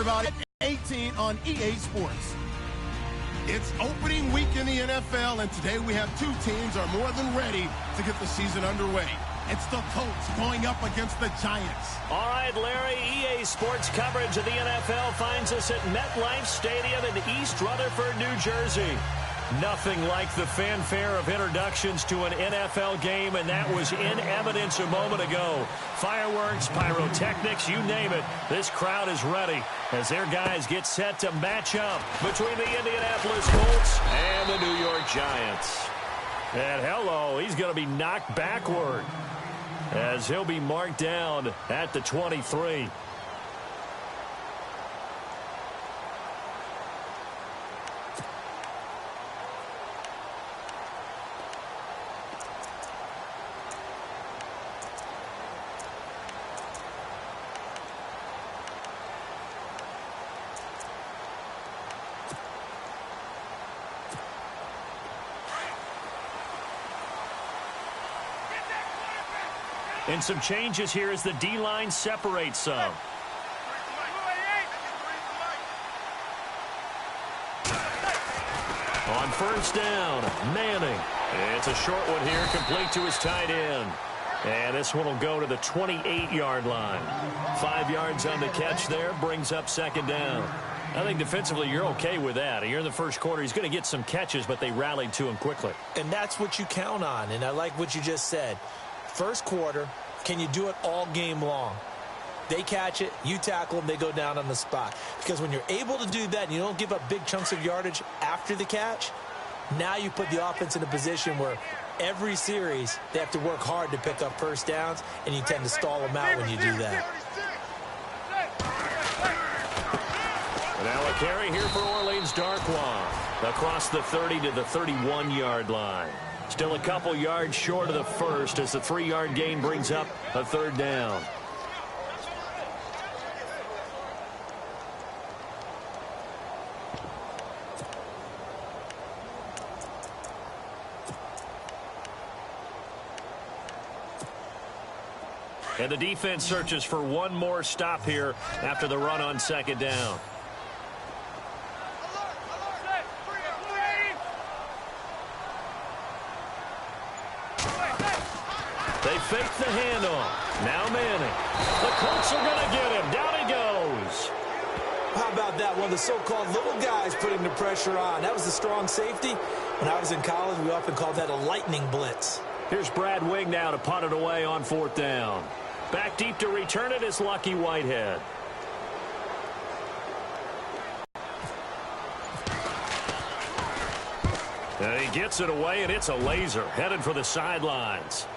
about it. 18 on EA Sports. It's opening week in the NFL, and today we have two teams are more than ready to get the season underway. It's the Colts going up against the Giants. All right, Larry, EA Sports coverage of the NFL finds us at MetLife Stadium in East Rutherford, New Jersey. Nothing like the fanfare of introductions to an NFL game, and that was in evidence a moment ago. Fireworks, pyrotechnics, you name it. This crowd is ready as their guys get set to match up between the Indianapolis Colts and the New York Giants. And hello, he's going to be knocked backward as he'll be marked down at the 23. And some changes here as the D-line separates some. On first down, Manning. It's a short one here, complete to his tight end. And this one will go to the 28-yard line. 5 yards on the catch there, brings up second down. I think defensively you're okay with that. Here in the first quarter, he's going to get some catches, but they rallied to him quickly. And that's what you count on, and I like what you just said. First quarter, can you do it all game long? They catch it, you tackle them, they go down on the spot. Because when you're able to do that and you don't give up big chunks of yardage after the catch, now you put the offense in a position where every series they have to work hard to pick up first downs, and you tend to stall them out when you do that. Now a carry here for Orleans Darkwa across the 30 to the 31-yard line. Still a couple yards short of the first as the 3-yard gain brings up a third down. And the defense searches for one more stop here after the run on second down. They fake the handoff. Now Manning. The Colts are going to get him. Down he goes. How about that? One of the so-called little guys putting the pressure on. That was the strong safety. When I was in college, we often called that a lightning blitz. Here's Brad Wing now to punt it away on fourth down. Back deep to return it is Lucky Whitehead. And he gets it away, and it's a laser headed for the sidelines.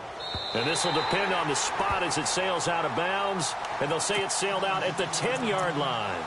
And this will depend on the spot as it sails out of bounds. And they'll say it sailed out at the 10-yard line.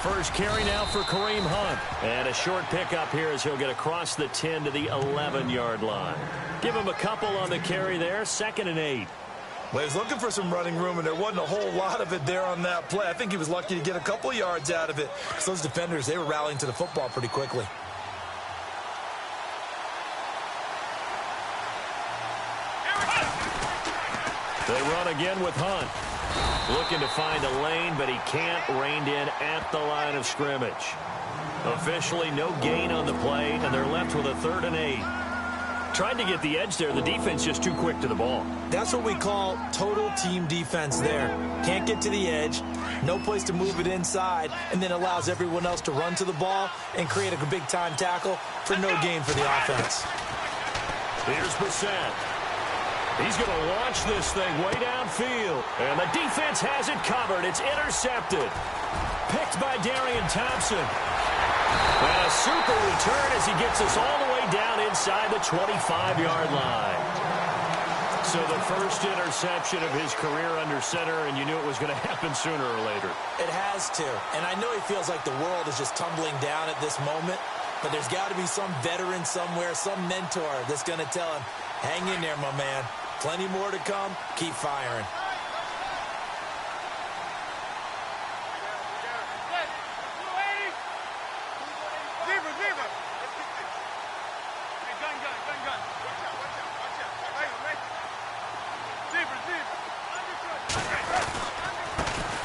First carry now for Kareem Hunt. And a short pickup here as he'll get across the 10 to the 11-yard line. Give him a couple on the carry there. 2nd and 8. Well, he was looking for some running room, and there wasn't a whole lot of it there on that play. I think he was lucky to get a couple of yards out of it. Because those defenders, they were rallying to the football pretty quickly. They run again with Hunt. Looking to find a lane, but he can't. Reined in at the line of scrimmage. Officially no gain on the play, and they're left with a 3rd and 8. Tried to get the edge there. The defense just too quick to the ball. That's what we call total team defense there. Can't get to the edge, no place to move it inside, and then allows everyone else to run to the ball and create a big-time tackle for no gain for the offense. Here's Brissett. He's going to launch this thing way downfield. And the defense has it covered. It's intercepted. Picked by Darian Thompson. And a super return as he gets us all the way down inside the 25-yard line. So the first interception of his career under center, and you knew it was going to happen sooner or later. It has to. And I know he feels like the world is just tumbling down at this moment, but there's got to be some veteran somewhere, some mentor that's going to tell him, hang in there, my man. Plenty more to come. Keep firing.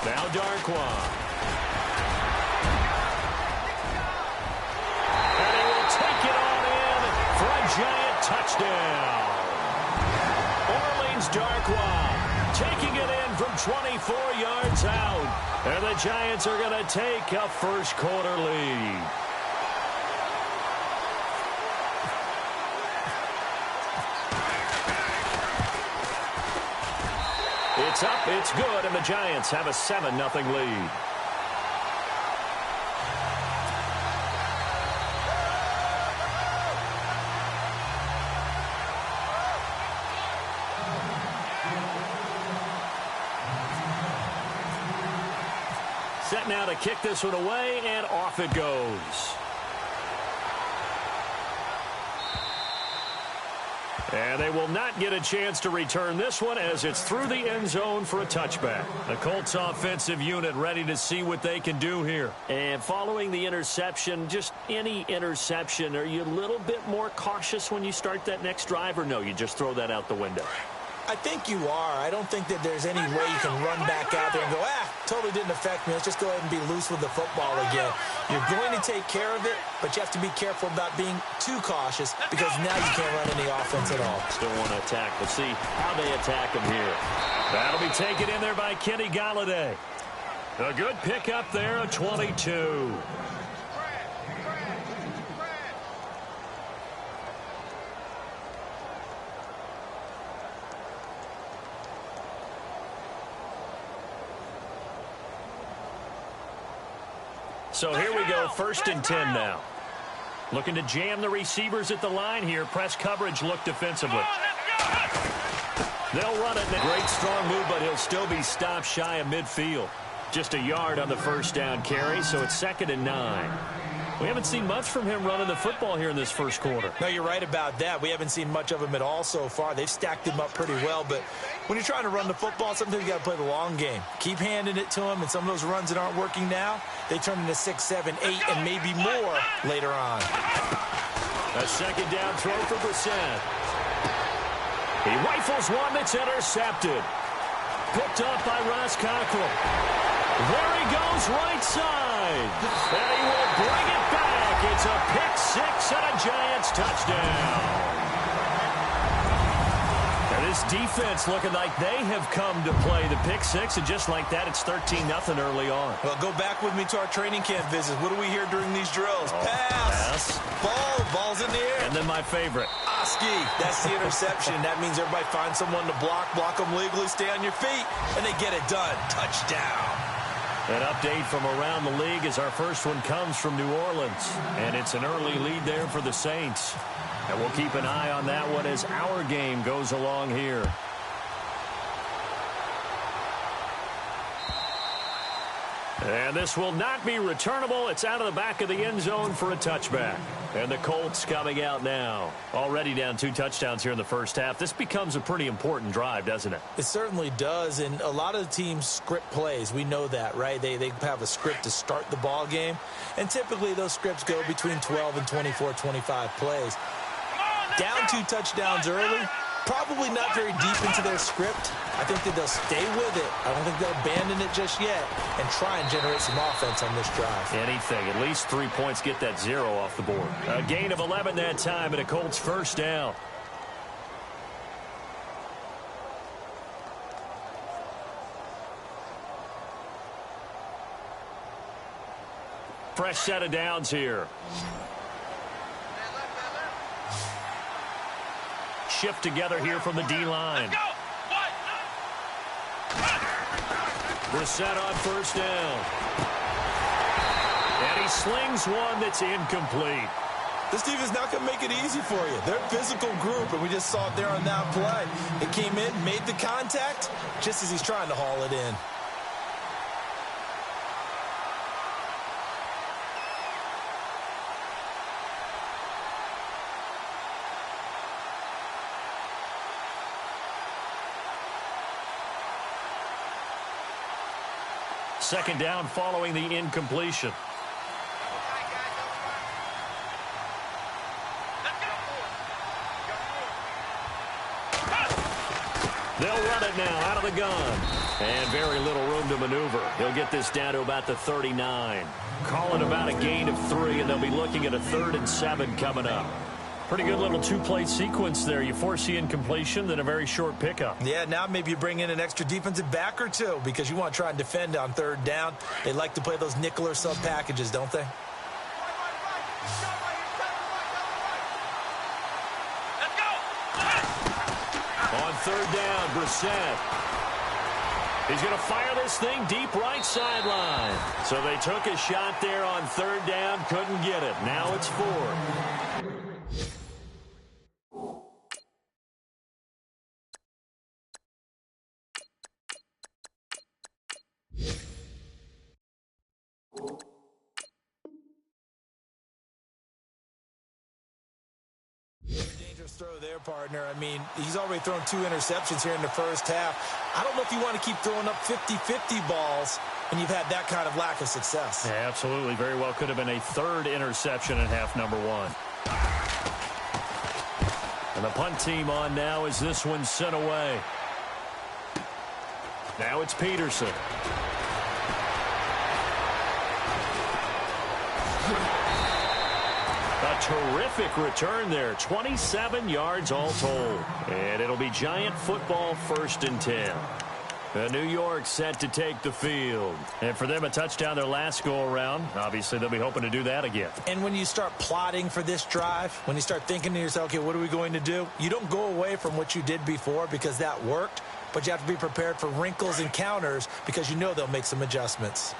Now Darkwa. And he will take it on in for a giant touchdown. Orleans Darkwa taking it in from 24 yards out. And the Giants are going to take a first quarter lead. It's up, it's good, and the Giants have a 7-0 lead. Set now to kick this one away, and off it goes. And they will not get a chance to return this one as it's through the end zone for a touchback. The Colts offensive unit ready to see what they can do here. And following the interception, just any interception, are you a little bit more cautious when you start that next drive, or no, you just throw that out the window? I think you are. I don't think that there's any way you can run back out there and go, totally didn't affect me. Let's just go ahead and be loose with the football again. You're going to take care of it, but you have to be careful about being too cautious because now you can't run any offense at all. Still want to attack. We'll see how they attack him here. That'll be taken in there by Kenny Golladay. A good pickup there, a 22. So here we go, 1st and 10 now. Looking to jam the receivers at the line here. Press coverage look defensively. They'll run it. Great strong move, but he'll still be stopped shy of midfield. Just a yard on the first down carry, so it's 2nd and 9. We haven't seen much from him running the football here in this first quarter. No, you're right about that. We haven't seen much of him at all so far. They've stacked him up pretty well, but when you're trying to run the football, sometimes you got to play the long game. Keep handing it to him, and some of those runs that aren't working now, they turn into 6, 7, 8, and maybe more later on. A 2nd down throw for Brissett. He rifles one that's intercepted. Picked up by Ross Cockrell. There he goes, right side. And he will bring it back. It's a pick-6 and a Giants touchdown. And this defense looking like they have come to play the pick-6, and just like that, it's 13-0 early on. Well, go back with me to our training camp visits. What do we hear during these drills? Pass. Ball's in the air. And then my favorite. Oski, that's the interception. That means everybody finds someone to block them legally, stay on your feet, and they get it done. Touchdown. An update from around the league as our first one comes from New Orleans. And it's an early lead there for the Saints. And we'll keep an eye on that one as our game goes along here. And this will not be returnable. It's out of the back of the end zone for a touchback. And the Colts coming out now. Already down 2 touchdowns here in the first half. This becomes a pretty important drive, doesn't it? It certainly does. And a lot of the teams script plays. We know that, right? They have a script to start the ball game. And typically those scripts go between 12 and 24, 25 plays. Down 2 touchdowns early. Probably not very deep into their script. I think that they'll stay with it. I don't think they'll abandon it just yet and try and generate some offense on this drive. Anything. At least 3 points, get that 0 off the board. A gain of 11 that time, and a Colts first down. Fresh set of downs here. Shift together here from the D-line. Brissett on first down. And he slings one that's incomplete. This defense is not going to make it easy for you. They're a physical group, and we just saw it there on that play. It came in, made the contact, just as he's trying to haul it in. Second down following the incompletion. They'll run it now out of the gun. And very little room to maneuver. He'll get this down to about the 39. Call it about a gain of 3, and they'll be looking at a 3rd and 7 coming up. Pretty good little two-play sequence there. You force the incompletion, then a very short pickup. Yeah, now maybe you bring in an extra defensive back or two because you want to try and defend on 3rd down. They like to play those nickel or sub packages, don't they? On 3rd down, Brissett. He's going to fire this thing deep right sideline. So they took a shot there on 3rd down, couldn't get it. Now it's 4th. Throw there, partner. I mean, he's already thrown 2 interceptions here in the first half. I don't know if you want to keep throwing up 50-50 balls when you've had that kind of lack of success. Yeah, absolutely. Very well could have been a 3rd interception in half number 1. And the punt team on now as this one's sent away. Now it's Peterson. A terrific return there. 27 yards all told. And it'll be Giant football 1st and 10. New York set to take the field. And for them, a touchdown their last go-around. Obviously, they'll be hoping to do that again. And when you start plotting for this drive, when you start thinking to yourself, okay, what are we going to do? You don't go away from what you did before because that worked. But you have to be prepared for wrinkles and counters because you know they'll make some adjustments.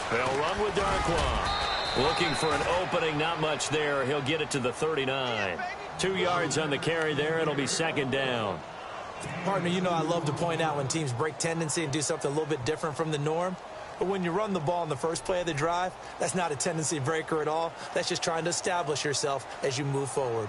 They'll run with Darkwa. Looking for an opening, not much there. He'll get it to the 39. 2 yards on the carry there. It'll be 2nd down. Partner, you know I love to point out when teams break tendency and do something a little bit different from the norm. But when you run the ball in the first play of the drive, that's not a tendency breaker at all. That's just trying to establish yourself as you move forward.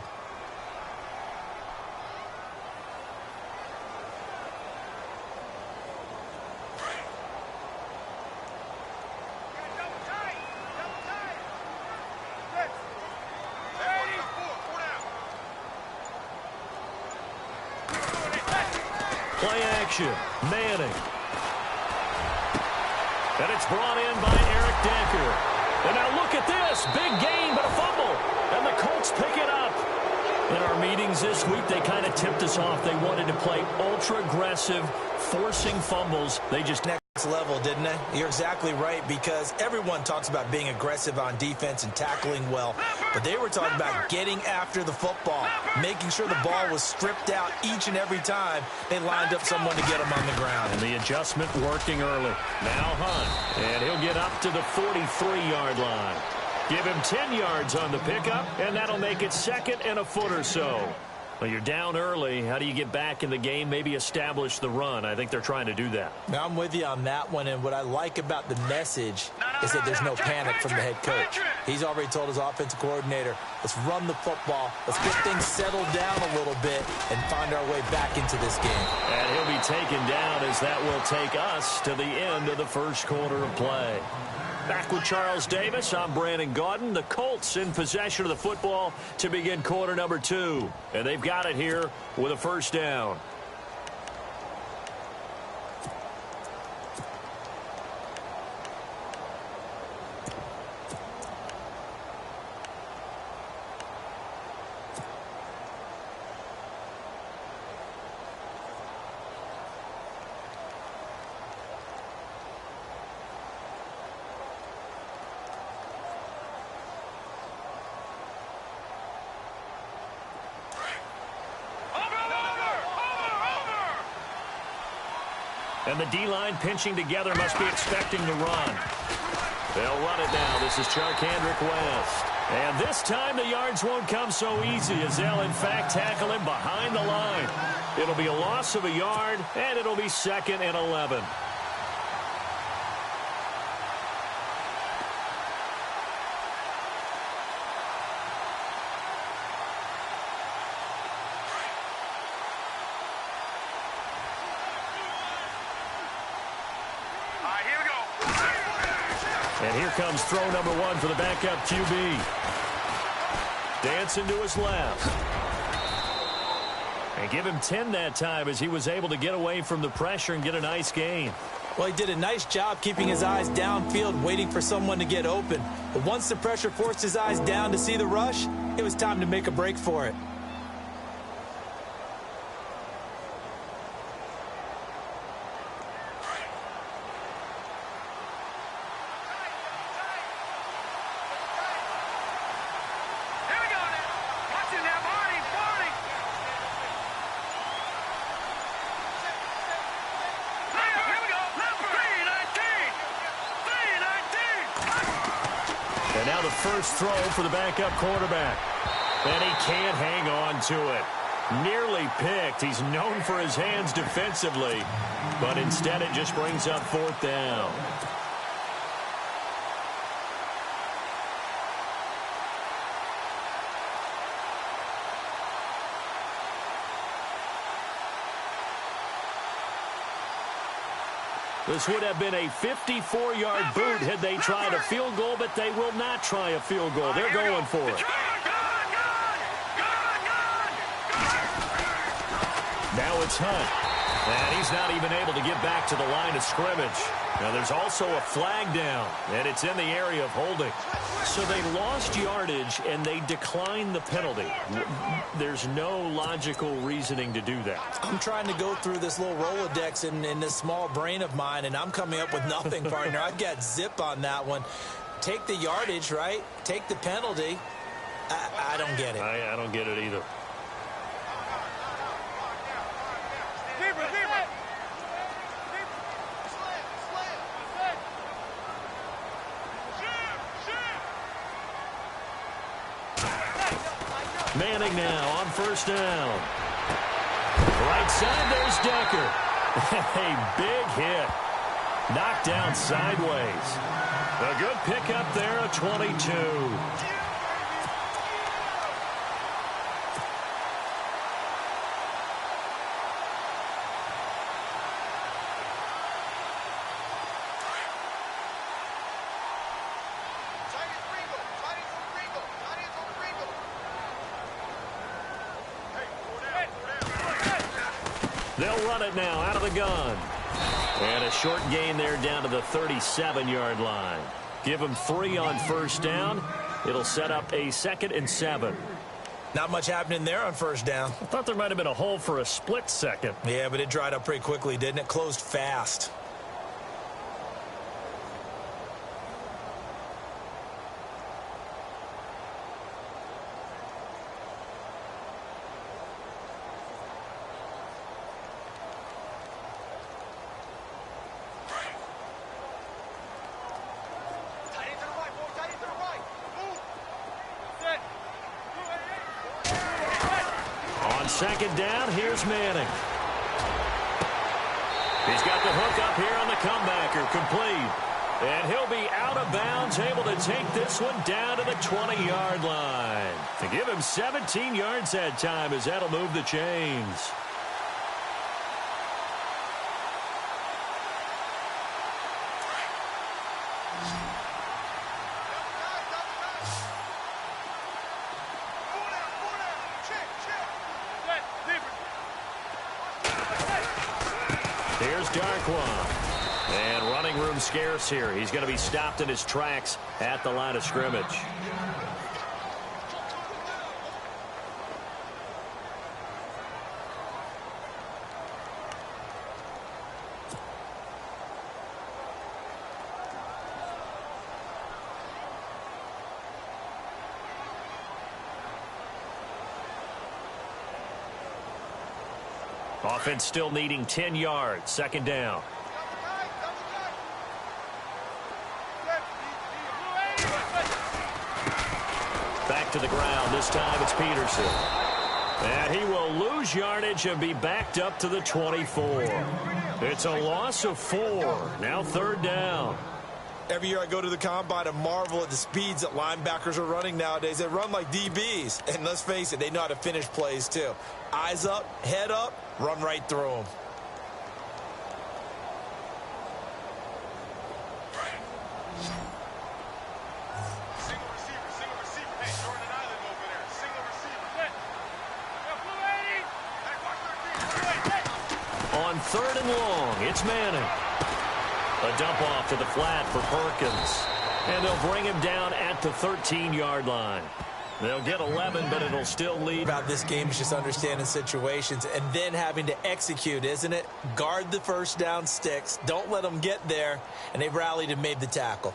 Play action. Manning. And it's brought in by Eric Decker. And now look at this. Big gain, but a fumble. And the Colts pick it up. In our meetings this week, they kind of tipped us off. They wanted to play ultra-aggressive, forcing fumbles. They just next level, didn't they? You're exactly right, because everyone talks about being aggressive on defense and tackling well, but they were talking about getting after the football, making sure the ball was stripped out each and every time they lined up someone to get them on the ground. And the adjustment working early. Now Hunt, and he'll get up to the 43-yard line. Give him 10 yards on the pickup, and that'll make it 2nd and a foot or so. Well, you're down early. How do you get back in the game, maybe establish the run? I think they're trying to do that. Now, I'm with you on that one, and what I like about the message is that there's no panic from the head coach. He's already told his offensive coordinator, let's run the football, let's get things settled down a little bit and find our way back into this game. And he'll be taken down as that will take us to the end of the first quarter of play. Back with Charles Davis, I'm Brandon Gaudin. The Colts in possession of the football to begin quarter number 2. And they've got it here with a 1st down. And the D-line pinching together must be expecting to run. They'll run it now. This is Charkandrick West. And this time the yards won't come so easy as they'll, in fact, tackle him behind the line. It'll be a loss of a yard, and it'll be 2nd and 11. And here comes throw number 1 for the backup QB. Dancing to his left. And give him 10 that time as he was able to get away from the pressure and get a nice gain. Well, he did a nice job keeping his eyes downfield, waiting for someone to get open. But once the pressure forced his eyes down to see the rush, it was time to make a break for it. And now the first throw for the backup quarterback. And he can't hang on to it. Nearly picked. He's known for his hands defensively. But instead it just brings up 4th down. This would have been a 54-yard boot had they tried a field goal, but they will not try a field goal. They're going for it. Now it's Hunt. And he's not even able to get back to the line of scrimmage. Now there's also a flag down, and it's in the area of holding. So they lost yardage, and they declined the penalty. There's no logical reasoning to do that. I'm trying to go through this little Rolodex in this small brain of mine, and I'm coming up with nothing, partner. I've got zip on that one. Take the yardage, right? Take the penalty. I don't get it. I don't get it either. Manning now on first down. Right side, there's Decker. A big hit. Knocked down sideways. A good pickup there, a 22. They'll run it now out of the gun. And a short gain there down to the 37-yard line. Give them 3 on first down. It'll set up a 2nd and 7. Not much happening there on first down. I thought there might have been a hole for a split second. Yeah, but it dried up pretty quickly, didn't it? Closed fast. Second down, here's Manning. He's got the hook up here on the comebacker, complete. And he'll be out of bounds, able to take this one down to the 20-yard line. To give him 17 yards that time, as that'll move the chains. Here's Darkwan. And running room scarce here. He's going to be stopped in his tracks at the line of scrimmage. Offense still needing 10 yards. Second down. back to the ground. This time it's Peterson. And he will lose yardage and be backed up to the 24. It's a loss of 4. Now 3rd down. Every year I go to the combine and marvel at the speeds that linebackers are running nowadays. They run like DBs. And let's face it, they know how to finish plays too. Eyes up, head up, run right through them. On 3rd and long, it's Manning. A dump off to the flat for Perkins. And they'll bring him down at the 13-yard line. They'll get 11, but it'll still lead. About this game is just understanding situations and then having to execute, isn't it? Guard the first down sticks. Don't let them get there. And they've rallied and made the tackle.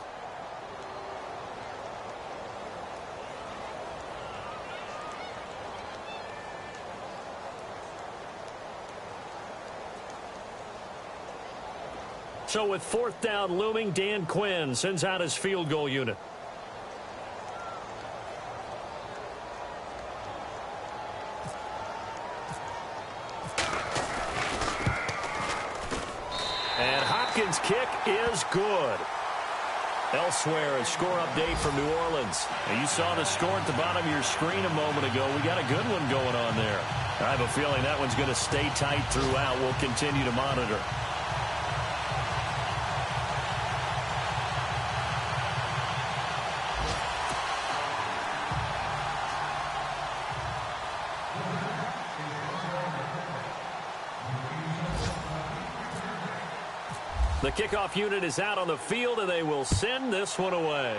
So with 4th down looming, Dan Quinn sends out his field goal unit. And Hopkins' kick is good. Elsewhere, a score update from New Orleans. And you saw the score at the bottom of your screen a moment ago. We got a good one going on there. I have a feeling that one's going to stay tight throughout. We'll continue to monitor. The kickoff unit is out on the field, and they will send this one away.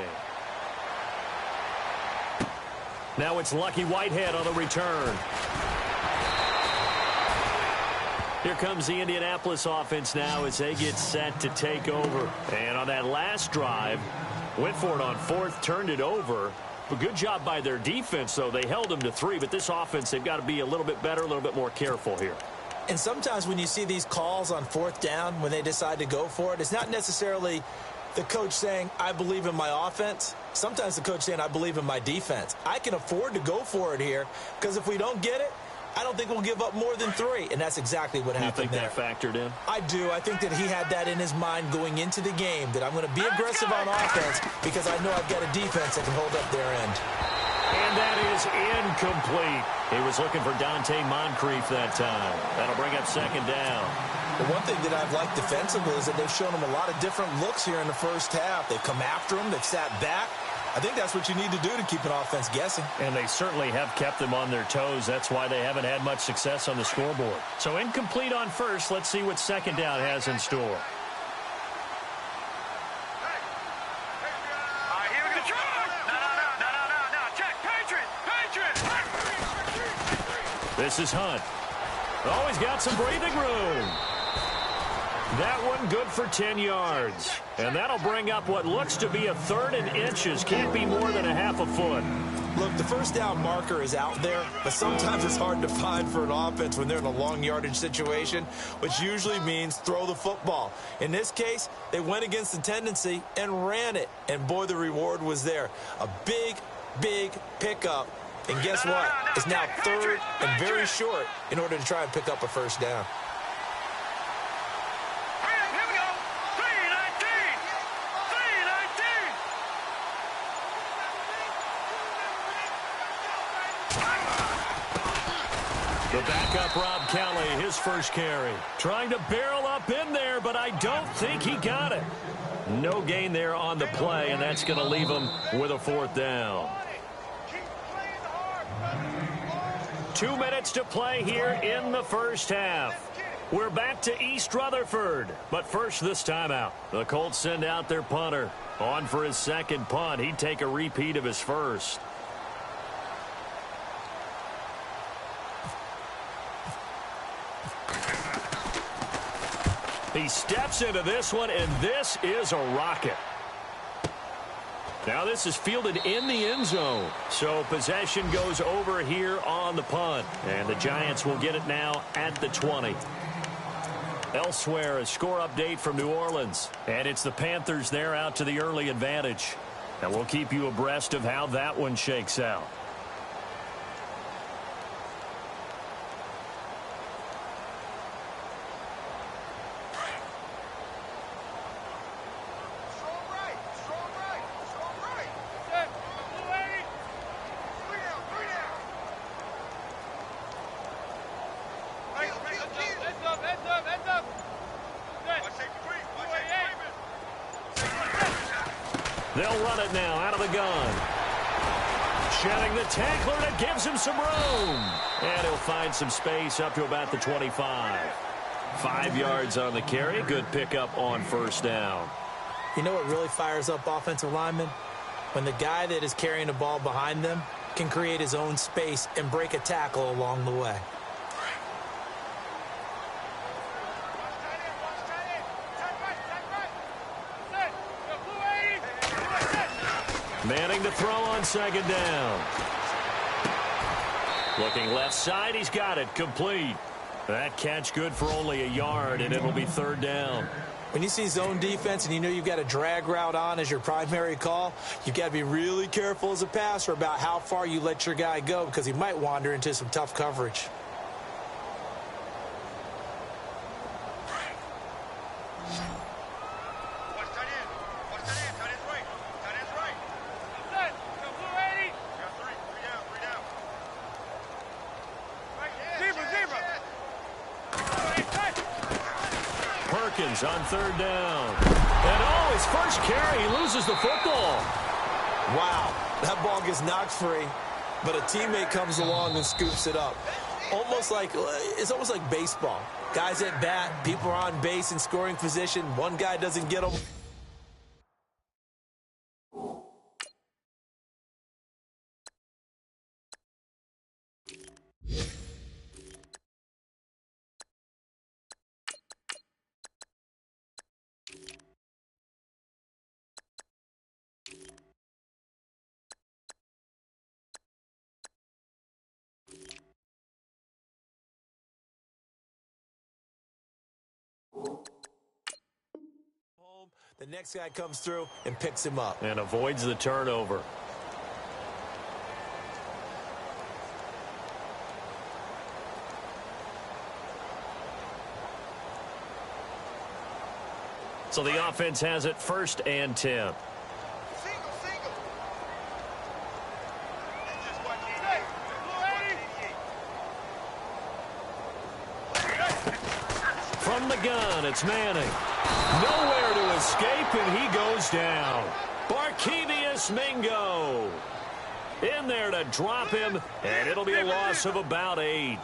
Now it's Lucky Whitehead on the return. Here comes the Indianapolis offense now as they get set to take over. And on that last drive, went for it on 4th, turned it over. A good job by their defense, though. They held them to 3, but this offense, they've got to be a little bit better, a little bit more careful here. And sometimes when you see these calls on 4th down, when they decide to go for it, it's not necessarily the coach saying, I believe in my offense. Sometimes the coach saying, I believe in my defense. I can afford to go for it here because if we don't get it, I don't think we'll give up more than 3. And that's exactly what happened there. You think that factored in? I do. I think that he had that in his mind going into the game, that I'm going to be aggressive on offense because I know I've got a defense that can hold up their end. And that is incomplete. He was looking for Dante Moncrief that time. That'll bring up 2nd down. The one thing that I've liked defensively is that they've shown him a lot of different looks here in the first half. They've come after him. They've sat back. I think that's what you need to do to keep an offense guessing. And they certainly have kept them on their toes. That's why they haven't had much success on the scoreboard. So incomplete on 1st. Let's see what 2nd down has in store. This is Hunt. Always got some breathing room. That one good for 10 yards. And that'll bring up what looks to be a 3rd and inches. Can't be more than a half a foot. Look, the first down marker is out there, but sometimes it's hard to find for an offense when they're in a long yardage situation, which usually means throw the football. In this case, they went against the tendency and ran it. And boy, the reward was there. A big, big pickup. And guess what? It's now 3rd and very short in order to try and pick up a 1st down. Here we go. 319. 319. The backup, Rob Kelly, his first carry. Trying to barrel up in there, but I don't think he got it. No gain there on the play, and that's going to leave him with a 4th down. 2 minutes to play here in the first half. We're back to East Rutherford, but first this timeout. The Colts send out their punter. On for his 2nd punt. He'd take a repeat of his first. He steps into this one, and this is a rocket. Now this is fielded in the end zone. So possession goes over here on the punt. And the Giants will get it now at the 20. Elsewhere, a score update from New Orleans. And it's the Panthers there out to the early advantage. And we'll keep you abreast of how that one shakes out. Heads up. They'll run it now out of the gun. Shedding the tackler that gives him some room. And he'll find some space up to about the 25. 5 yards on the carry. Good pickup on first down. You know what really fires up offensive linemen? When the guy that is carrying the ball behind them can create his own space and break a tackle along the way. Manning to throw on second down. Looking left side, he's got it. Complete. That catch good for only a yard, and it'll be third down. When you see zone defense and you know you've got a drag route on as your primary call, you've got to be really careful as a passer about how far you let your guy go because he might wander into some tough coverage. On third down. And his first carry, he loses the football. Wow, that ball gets knocked free, but a teammate comes along and scoops it up. It's almost like baseball. Guys at bat, people are on base in scoring position. One guy doesn't get them. The next guy comes through and picks him up. And avoids the turnover. So the offense has it 1st and 10. From the gun, it's Manning. Nowhere to escape, and he goes down. Barkevious Mingo in there to drop him, and it'll be a loss of about 8.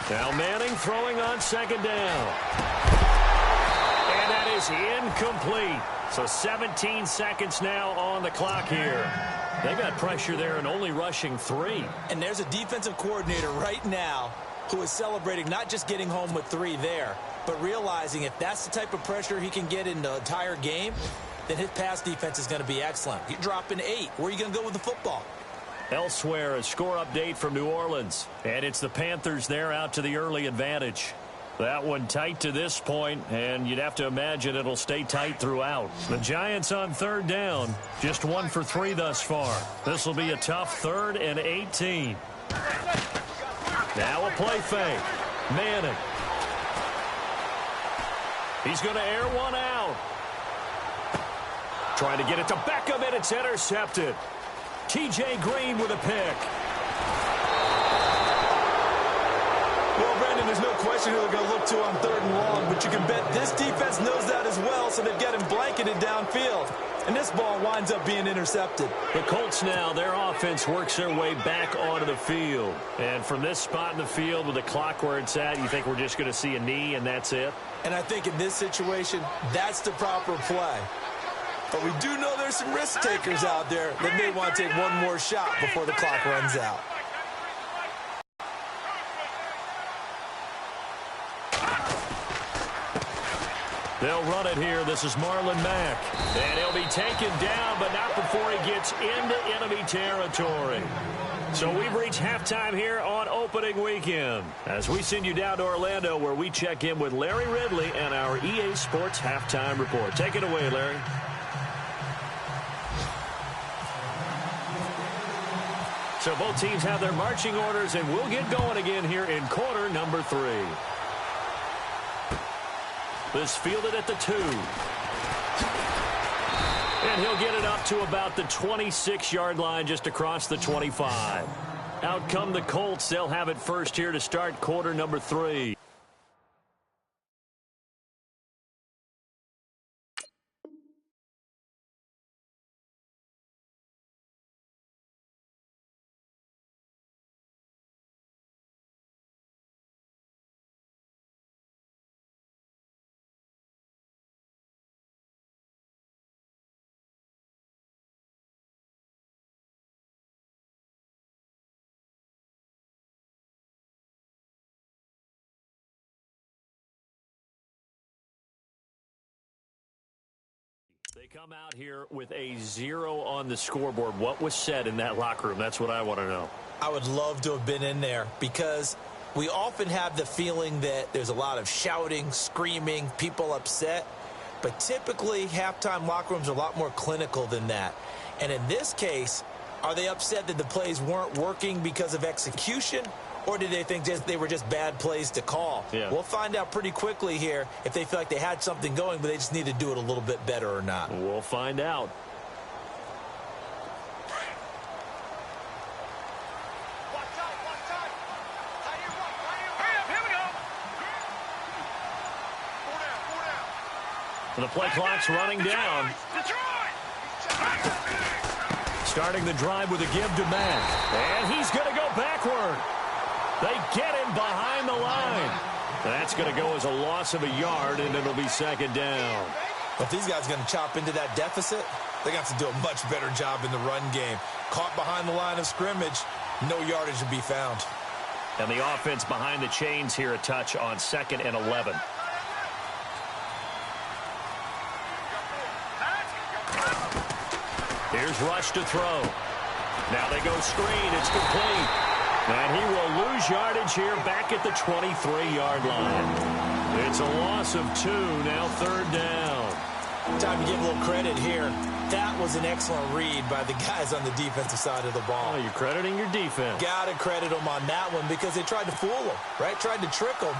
Now Manning throwing on second down. And that is incomplete. So 17 seconds now on the clock here. They've got pressure there and only rushing 3. And there's a defensive coordinator right now who is celebrating not just getting home with 3 there, but realizing if that's the type of pressure he can get in the entire game, then his pass defense is going to be excellent. You're dropping 8. Where are you going to go with the football? Elsewhere, a score update from New Orleans. And it's the Panthers there out to the early advantage. That one tight to this point, and you'd have to imagine it'll stay tight throughout. The Giants on third down, just 1 for 3 thus far. This will be a tough 3rd and 18. Now a play fake. Manning. He's going to air one out. Trying to get it to Beckham, and it's intercepted. T.J. Green with a pick. Well, Brandon, there's no question who they're going to look to on 3rd and long, but you can bet this defense knows that as well, so they've got him blanketed downfield. And this ball winds up being intercepted. The Colts now, their offense works their way back onto the field. And from this spot in the field with the clock where it's at, you think we're just going to see a knee and that's it? And I think in this situation, that's the proper play. But we do know there's some risk takers out there that may want to take one more shot before the clock runs out. They'll run it here. This is Marlon Mack. And he'll be taken down, but not before he gets into enemy territory. So we've reached halftime here on opening weekend as we send you down to Orlando where we check in with Larry Ridley and our EA Sports Halftime Report. Take it away, Larry. So both teams have their marching orders, and we'll get going again here in quarter number 3. This fielded at the 2. And he'll get it up to about the 26-yard line just across the 25. Out come the Colts. They'll have it first here to start quarter number 3. They come out here with a 0 on the scoreboard. What was said in that locker room? That's what I want to know. I would love to have been in there because we often have the feeling that there's a lot of shouting, screaming, people upset. But typically, halftime locker rooms are a lot more clinical than that. And in this case, are they upset that the plays weren't working because of execution? Or did they think they were just bad plays to call? Yeah. We'll find out pretty quickly here if they feel like they had something going, but they just need to do it a little bit better or not. We'll find out. Here we go. The play clock's running down. Detroit. Starting the drive with a give to Mack. And he's going to go backward. They get him behind the line. That's going to go as a loss of a yard, and it'll be second down. If these guys are going to chop into that deficit, they're going to have to do a much better job in the run game. Caught behind the line of scrimmage, no yardage to be found. And the offense behind the chains here, a touch on 2nd and 11. Here's Rush to throw. Now they go screen. It's complete. And he will lose yardage here back at the 23-yard line. It's a loss of 2, now 3rd down. Time to give a little credit here. That was an excellent read by the guys on the defensive side of the ball. Oh, you're crediting your defense. Got to credit them on that one because they tried to fool them, right? Tried to trick them.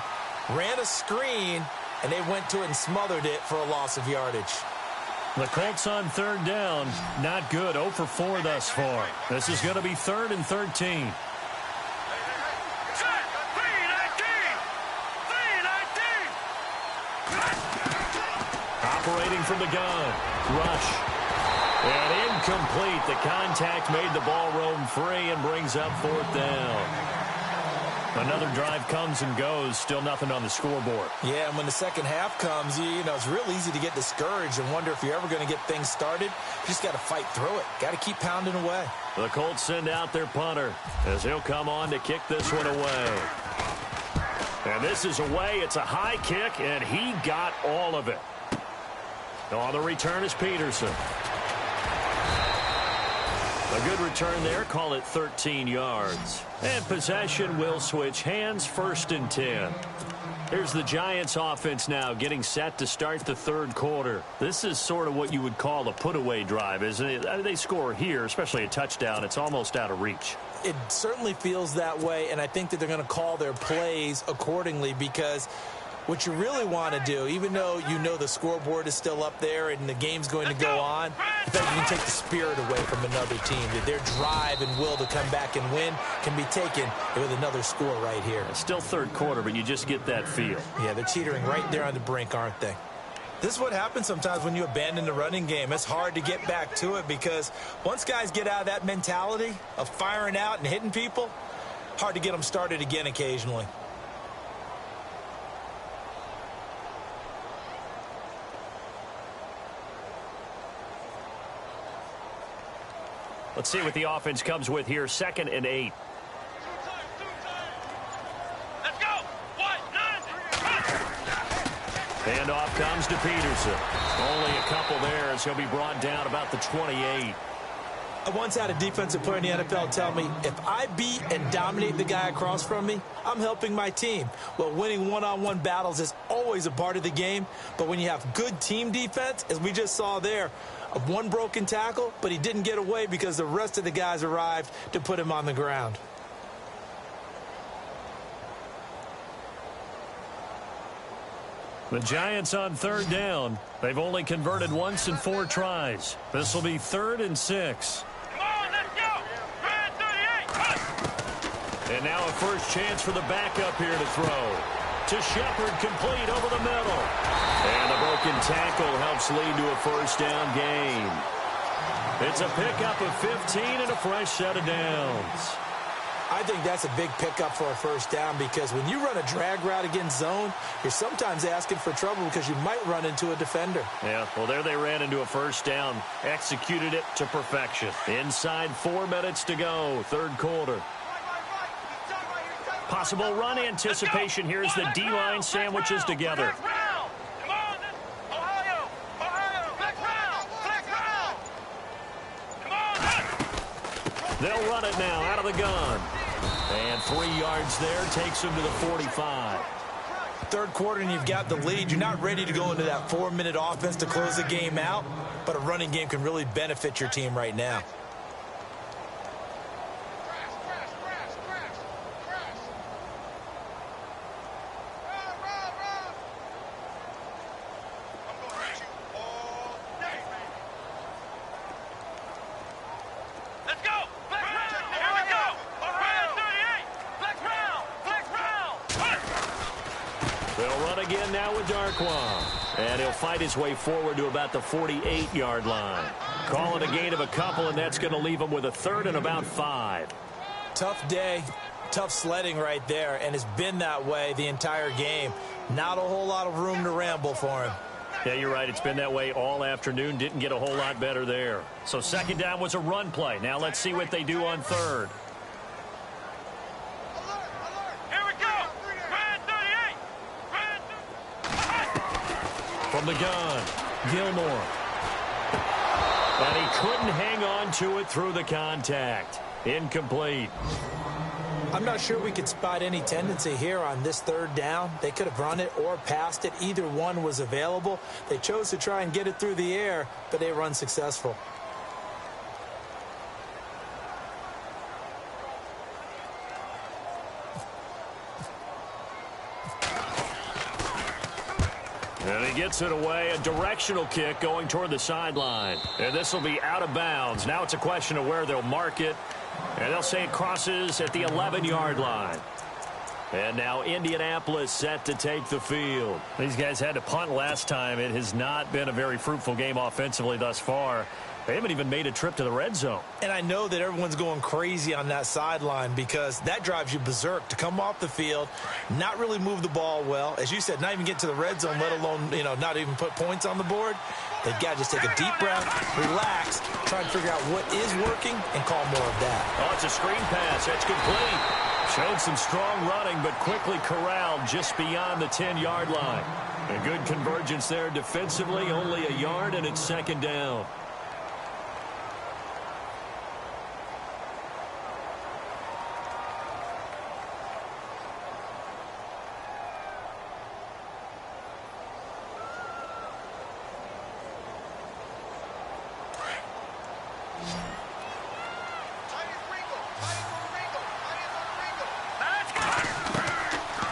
Ran a screen, and they went to it and smothered it for a loss of yardage. The Colts on 3rd down. Not good. 0 for 4 thus far. This is going to be 3rd and 13. Operating from the gun. Rush. And incomplete. The contact made the ball roam free and brings up 4th down. Another drive comes and goes. Still nothing on the scoreboard. Yeah, and when the second half comes, you know, it's real easy to get discouraged and wonder if you're ever going to get things started. You just got to fight through it. Got to keep pounding away. The Colts send out their punter as he'll come on to kick this one away. And this is away. It's a high kick, and he got all of it. On the return is Peterson. A good return there. Call it 13 yards. And possession will switch hands. 1st and 10. Here's the Giants offense now getting set to start the 3rd quarter. This is sort of what you would call a put-away drive, isn't it? They score here, especially a touchdown. It's almost out of reach. It certainly feels that way, and I think that they're going to call their plays accordingly because what you really want to do, even though you know the scoreboard is still up there and the game's going to go on, in fact, you can take the spirit away from another team. That their drive and will to come back and win can be taken with another score right here. It's still 3rd quarter, but you just get that feel. Yeah, they're teetering right there on the brink, aren't they? This is what happens sometimes when you abandon the running game. It's hard to get back to it because once guys get out of that mentality of firing out and hitting people, hard to get them started again occasionally. Let's see what the offense comes with here. 2nd and 8. Let's go. 1, 9. Handoff comes to Peterson. Only a couple there as he'll be brought down about the 28. I once had a defensive player in the NFL tell me, if I beat and dominate the guy across from me, I'm helping my team. Well, winning one-on-one battles is always a part of the game, but when you have good team defense, as we just saw there, one broken tackle, but he didn't get away because the rest of the guys arrived to put him on the ground. The Giants on 3rd down. They've only converted once in 4 tries. This will be 3rd and 6. Come on, let's go. 38. And now a first chance for the backup here to throw. To Shepard, complete over the middle. And the broken tackle helps lead to a first down gain. It's a pickup of 15 and a fresh set of downs. I think that's a big pickup for a first down because when you run a drag route against zone, you're sometimes asking for trouble because you might run into a defender. Yeah, well, there they ran into a first down. Executed it to perfection. Inside 4 minutes to go, third quarter. Possible run anticipation here as the D-line sandwiches together. They'll run it now out of the gun. And 3 yards there takes them to the 45. Third quarter and you've got the lead. You're not ready to go into that 4-minute offense to close the game out, but a running game can really benefit your team right now. And he'll fight his way forward to about the 48-yard line. Call it a gain of a couple, and that's going to leave him with a third and about 5. Tough day, tough sledding right there, and it's been that way the entire game. Not a whole lot of room to ramble for him. Yeah, you're right. It's been that way all afternoon. Didn't get a whole lot better there. So second down was a run play. Now let's see what they do on third. From the gun, Gilmore. And he couldn't hang on to it through the contact. Incomplete. I'm not sure we could spot any tendency here on this third down. They could have run it or passed it. Either one was available. They chose to try and get it through the air, but they were unsuccessful. And he gets it away, a directional kick going toward the sideline. And this will be out of bounds. Now it's a question of where they'll mark it. And they'll say it crosses at the 11-yard line. And now Indianapolis set to take the field. These guys had to punt last time. It has not been a very fruitful game offensively thus far. They haven't even made a trip to the red zone. And I know that everyone's going crazy on that sideline because that drives you berserk to come off the field, not really move the ball well. As you said, not even get to the red zone, let alone, not even put points on the board. They've got to just take a deep breath, relax, try and figure out what is working, and call more of that. Oh, it's a screen pass. That's complete. Showed some strong running, but quickly corralled just beyond the 10-yard line. A good convergence there defensively, only a yard, and it's second down.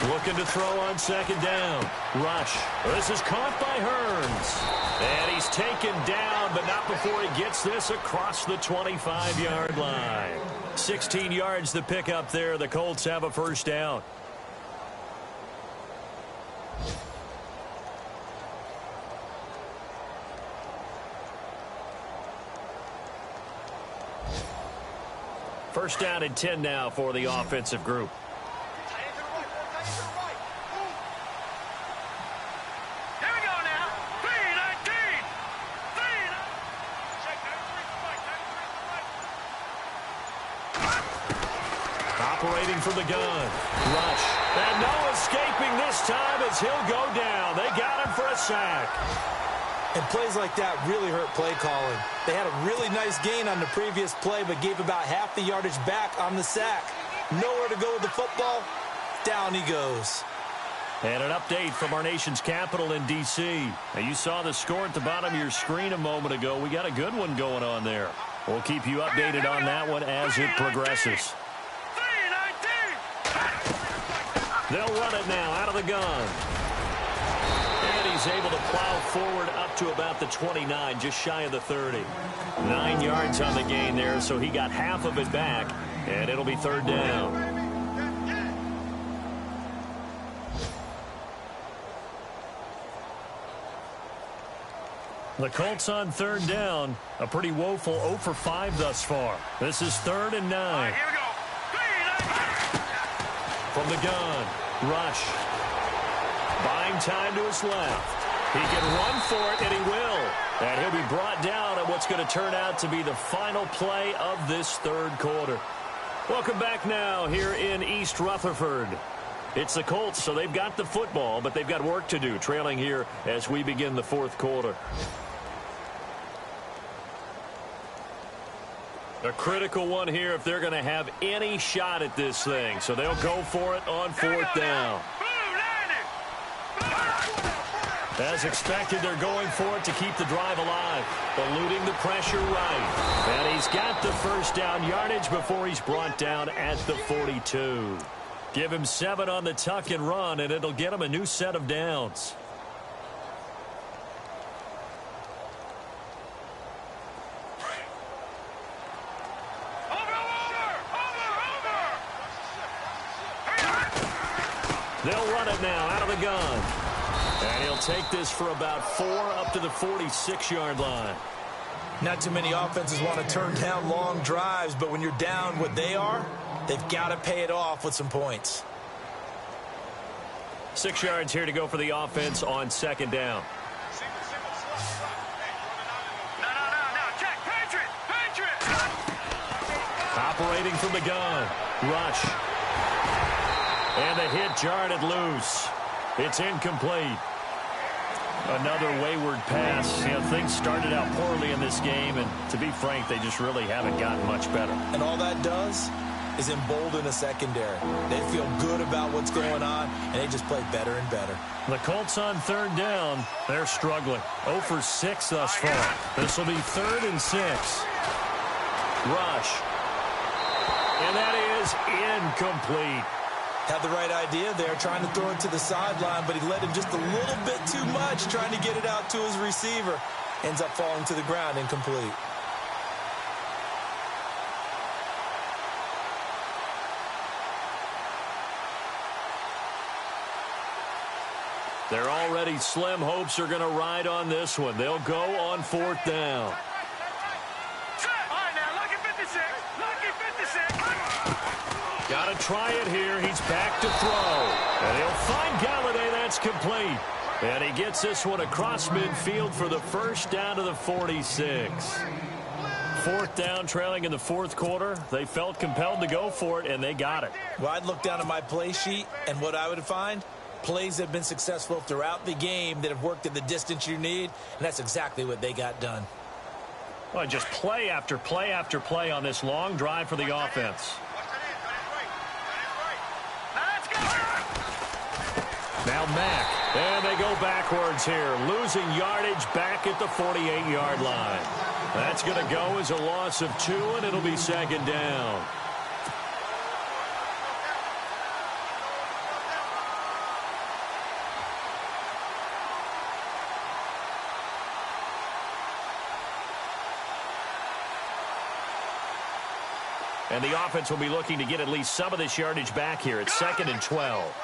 Looking to throw on second down. Rush. This is caught by Hearns. And he's taken down, but not before he gets this across the 25-yard line. 16 yards to pick up there. The Colts have a first down. First down and 10 now for the offensive group. Operating from the gun. Rush. And no escaping this time as he'll go down. They got him for a sack. And plays like that really hurt play calling. They had a really nice gain on the previous play, but gave about half the yardage back on the sack. Nowhere to go with the football. Down he goes. And an update from our nation's capital in D.C. Now, you saw the score at the bottom of your screen a moment ago. We got a good one going on there. We'll keep you updated on that one as it progresses. They'll run it now out of the gun. And he's able to plow forward up to about the 29, just shy of the 30. 9 yards on the gain there, so he got half of it back, and it'll be third down. The Colts on third down. A pretty woeful 0 for 5 thus far. This is 3rd and 9. All right, here we go. From the gun, Rush. Buying time to his left. He can run for it, and he will. And he'll be brought down at what's going to turn out to be the final play of this 3rd quarter. Welcome back now here in East Rutherford. It's the Colts, so they've got the football, but they've got work to do, trailing here as we begin the 4th quarter. A critical one here if they're going to have any shot at this thing. So they'll go for it on 4th down. As expected, they're going for it to keep the drive alive. Eluding the pressure right. And he's got the first down yardage before he's brought down at the 42. Give him 7 on the tuck and run, and it'll get him a new set of downs. They'll run it now out of the gun. And he'll take this for about 4 up to the 46-yard line. Not too many offenses want to turn down long drives, but when you're down what they are, they've got to pay it off with some points. 6 yards here to go for the offense on 2nd down. No. Check. Patriot. Operating from the gun. Rush. And the hit jarred it loose. It's incomplete. Another wayward pass. You know, things started out poorly in this game, and to be frank, they just really haven't gotten much better. And all that does is embolden a secondary. They feel good about what's going on, and they just play better and better. The Colts on 3rd down. They're struggling. 0 for 6 thus far. This will be 3rd and 6. Rush. And that is incomplete. Had the right idea there, trying to throw it to the sideline, but he led him just a little bit too much, trying to get it out to his receiver. Ends up falling to the ground, incomplete. They're already slim hopes are going to ride on this one. They'll go on 4th down. Got to try it here. He's back to throw. And he'll find Galladay. That's complete. And he gets this one across midfield for the first down to the 46. 4th down, trailing in the 4th quarter. They felt compelled to go for it, and they got it. Well, I'd look down at my play sheet, and what I would find, plays that have been successful throughout the game that have worked at the distance you need, and that's exactly what they got done. Well, just play after play after play on this long drive for the offense. Now Mack, and they go backwards here, losing yardage back at the 48-yard line. That's going to go as a loss of 2, and it'll be 2nd down. And the offense will be looking to get at least some of this yardage back here. It's 2nd and 12.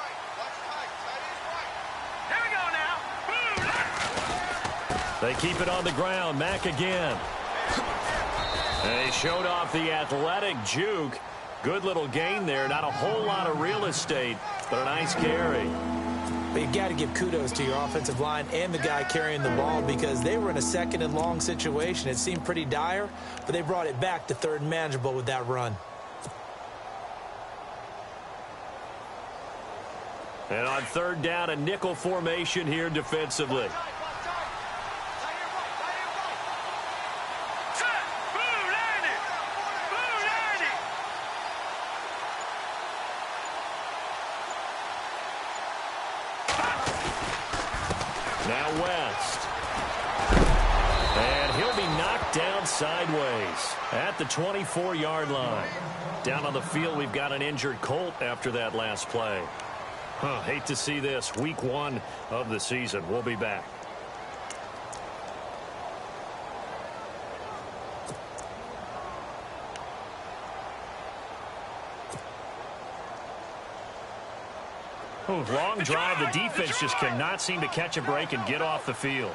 They keep it on the ground. Mack again. And he showed off the athletic juke. Good little gain there. Not a whole lot of real estate, but a nice carry. But you've got to give kudos to your offensive line and the guy carrying the ball because they were in a 2nd and long situation. It seemed pretty dire, but they brought it back to 3rd and manageable with that run. And on 3rd down, a nickel formation here defensively. Now West. And he'll be knocked down sideways at the 24-yard line. Down on the field, we've got an injured Colt after that last play. Hate to see this. Week 1 of the season. We'll be back. Long drive. The defense just cannot seem to catch a break and get off the field.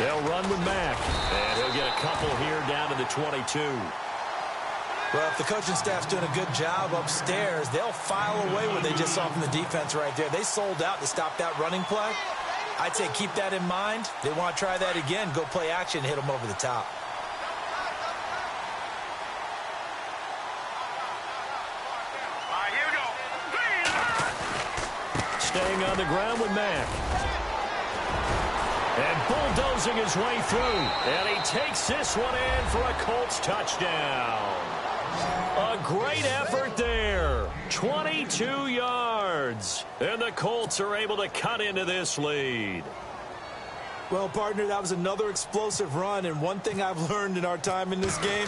They'll run with Mack, and he'll get a couple here down to the 22. Well, if the coaching staff's doing a good job upstairs, they'll file away what they just saw from the defense right there. They sold out to stop that running play. I'd say keep that in mind. They want to try that again. Go play action and hit them over the top. All right, here we go. Staying on the ground with Mack. And bulldozing his way through. And he takes this one in for a Colts touchdown. A great effort there. 22 yards. And the Colts are able to cut into this lead. Well, partner, that was another explosive run. And one thing I've learned in our time in this game,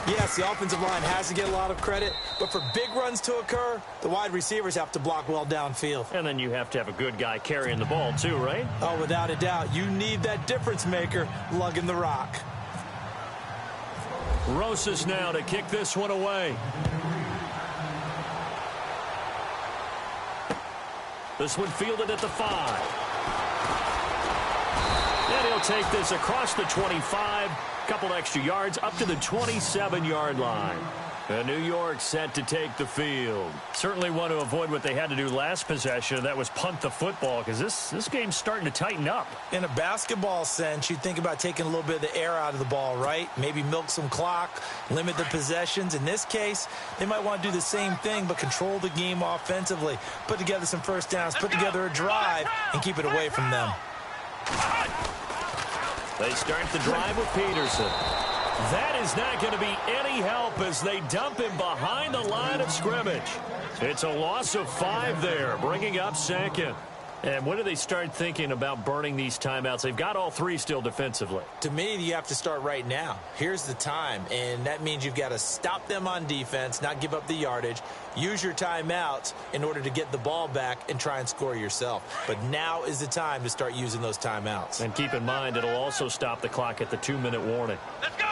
yes, the offensive line has to get a lot of credit. But for big runs to occur, the wide receivers have to block well downfield. And then you have to have a good guy carrying the ball too, right? Oh, without a doubt. You need that difference maker lugging the rock. Rosas now to kick this one away. This one fielded at the 5. And he'll take this across the 25. Couple extra yards up to the 27-yard line. And New York set to take the field. Certainly want to avoid what they had to do last possession. That was punt the football, because this game's starting to tighten up. In a basketball sense, you think about taking a little bit of the air out of the ball, right? Maybe milk some clock, limit the possessions. In this case, they might want to do the same thing, but control the game offensively. Put together some first downs, put together a drive, and keep it away from them. They start the drive with Peterson. That is not going to be any help as they dump him behind the line of scrimmage. It's a loss of 5 there, bringing up second. And when do they start thinking about burning these timeouts? They've got all 3 still defensively. To me, you have to start right now. Here's the time, and that means you've got to stop them on defense, not give up the yardage, use your timeouts in order to get the ball back and try and score yourself. But now is the time to start using those timeouts. And keep in mind, it'll also stop the clock at the 2-minute warning. Let's go.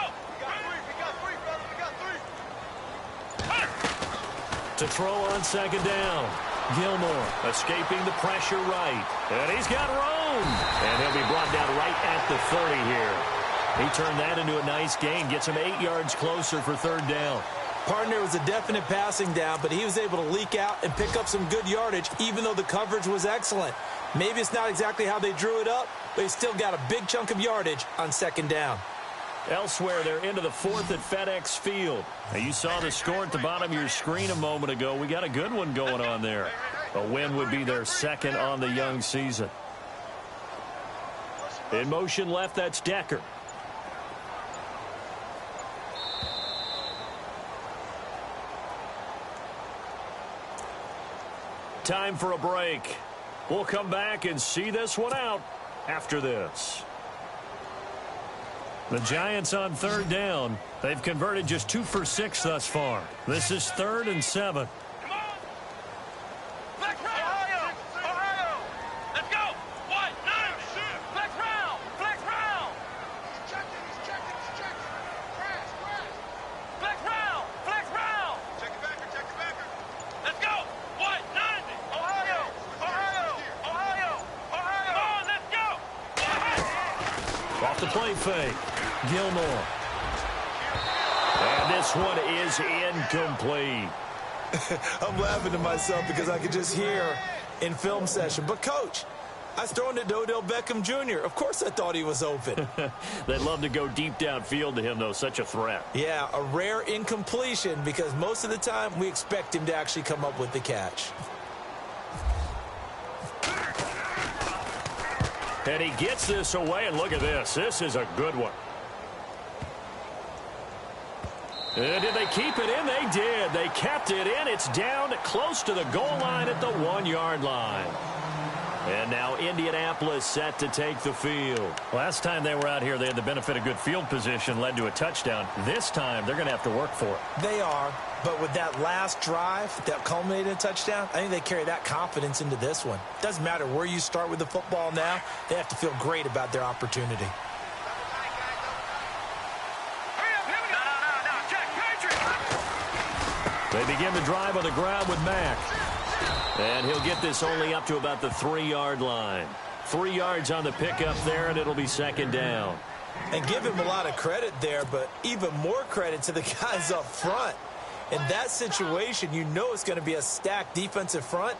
To throw on second down. Gilmore escaping the pressure right. And he's got room. And he'll be brought down right at the 30 here. He turned that into a nice gain. Gets him 8 yards closer for third down. Partner was a definite passing down, but he was able to leak out and pick up some good yardage, even though the coverage was excellent. Maybe it's not exactly how they drew it up, but he still got a big chunk of yardage on second down. Elsewhere, they're into the 4th at FedEx Field. Now, you saw the score at the bottom of your screen a moment ago. We got a good one going on there. A win would be their 2nd on the young season. In motion left, that's Decker. Time for a break. We'll come back and see this one out after this. The Giants on third down. They've converted just 2 for 6 thus far. This is 3rd and 7. Come on. Ohio. Ohio. Let's go. 1, 9. Flex round. Flex round. He's checking. Crash. Flex round. Flex round. Check it backer. Let's go. 1, 9. Ohio. Come on, let's go. Off the play fake. Gilmore. And this one is incomplete. I'm laughing to myself because I could just hear in film session. But, Coach, I was throwing it to Odell Beckham Jr. Of course I thought he was open. They'd love to go deep downfield to him, though. Such a threat. Yeah, a rare incompletion because most of the time we expect him to actually come up with the catch. And he gets this away, and look at this. This is a good one. And did they keep it in? They did. They kept it in. It's down close to the goal line at the 1-yard line. And now Indianapolis set to take the field. Last time they were out here, they had the benefit of good field position, led to a touchdown. This time, they're going to have to work for it. They are, but with that last drive that culminated in a touchdown, I think they carry that confidence into this one. Doesn't matter where you start with the football now, they have to feel great about their opportunity. They begin the drive on the ground with Mack. And he'll get this only up to about the 3-yard line. 3 yards on the pickup there, and it'll be second down. And give him a lot of credit there, but even more credit to the guys up front. In that situation, you know it's going to be a stacked defensive front,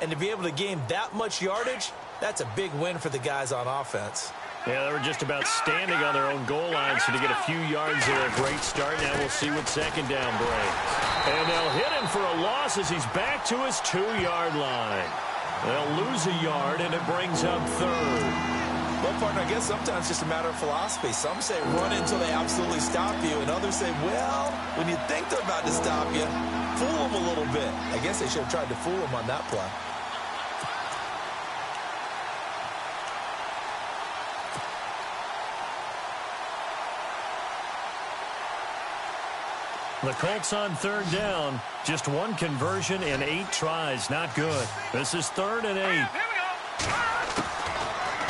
and to be able to gain that much yardage, that's a big win for the guys on offense. Yeah, they were just about standing on their own goal line, so to get a few yards there, a great start. Now we'll see what second down brings. And they'll hit him for a loss as he's back to his 2-yard line. They'll lose a yard, and it brings up third. Well, partner, I guess sometimes it's just a matter of philosophy. Some say run until they absolutely stop you, and others say, well, when you think they're about to stop you, fool them a little bit. I guess they should have tried to fool them on that play. The Colts on third down. Just one conversion in 8 tries. Not good. This is 3rd and 8. Here we go.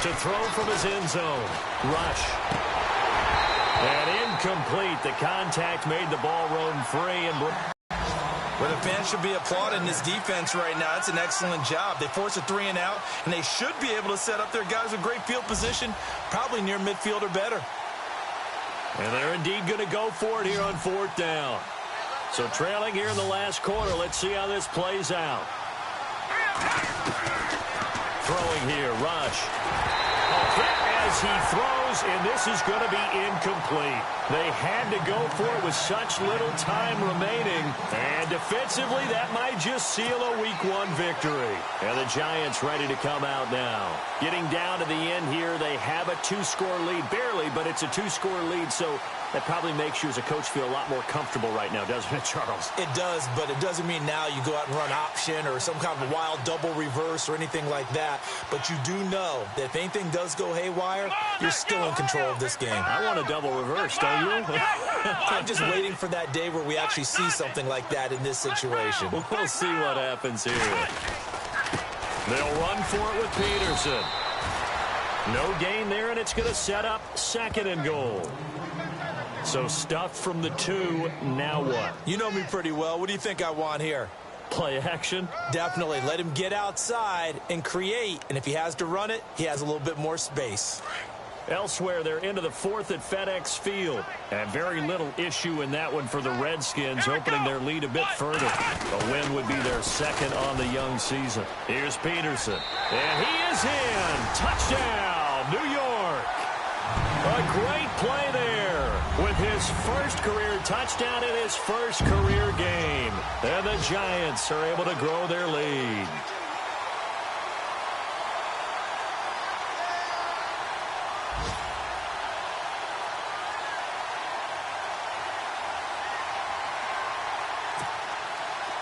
To throw from his end zone. Rush. And incomplete. The contact made the ball roam free. Well, the fans should be applauding this defense right now. It's an excellent job. They force a 3 and out, and they should be able to set up their guys with great field position, probably near midfield or better. And they're indeed going to go for it here on 4th down. So trailing here in the last quarter. Let's see how this plays out. Throwing here, Rush. A hit as he throws, and this is going to be incomplete. They had to go for it with such little time remaining. And defensively, that might just seal a Week 1 victory. And the Giants ready to come out now. Getting down to the end here, they have a 2-score lead. Barely, but it's a 2-score lead, so that probably makes you as a coach feel a lot more comfortable right now, doesn't it, Charles? It does, but it doesn't mean now you go out and run option or some kind of wild double reverse or anything like that. But you do know that if anything does go haywire, you're still in control of this game. I want a double reverse, don't you? I'm just waiting for that day where we actually see something like that in this situation. We'll see what happens here. They'll run for it with Peterson. No gain there, and it's going to set up 2nd and goal. So stuffed from the 2, now what? You know me pretty well. What do you think I want here? Play action? Definitely. Let him get outside and create. And if he has to run it, he has a little bit more space. Elsewhere, they're into the 4th at FedEx Field. And very little issue in that one for the Redskins, opening their lead a bit further. A win would be their 2nd on the young season. Here's Peterson. And he is in. Touchdown, New York. A great play there with his first career touchdown in his first career game. And the Giants are able to grow their lead.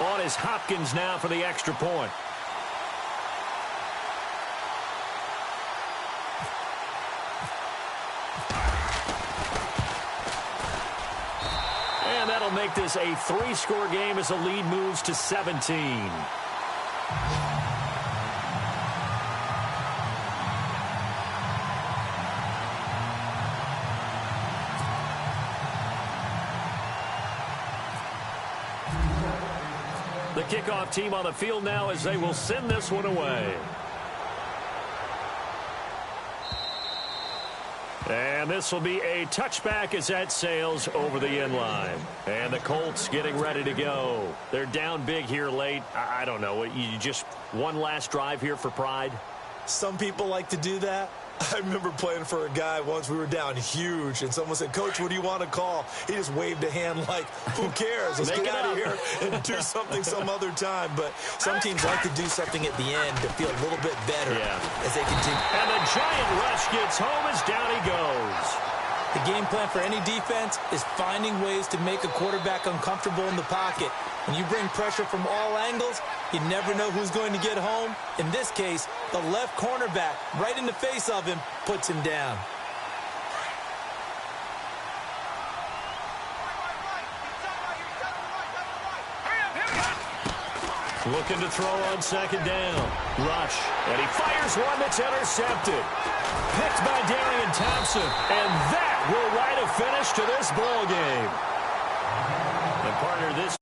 On is Hopkins now for the extra point. And that'll make this a 3-score game as the lead moves to 17. The kickoff team on the field now as they will send this one away. And this will be a touchback as that sails over the end line. And the Colts getting ready to go. They're down big here late. I don't know. You just one last drive here for pride? Some people like to do that. I remember playing for a guy once. We were down huge, and someone said, "Coach, what do you want to call?" He just waved a hand like, who cares? Let's get out of here and do something some other time. But some teams like to do something at the end to feel a little bit better as they continue. And the giant rush gets home as down he goes. The game plan for any defense is finding ways to make a quarterback uncomfortable in the pocket. When you bring pressure from all angles, you never know who's going to get home. In this case, the left cornerback, right in the face of him, puts him down. Looking to throw on second down. Rush. And he fires one that's intercepted. Picked by Darian Thompson. And that will write a finish to this ball game. And partner, this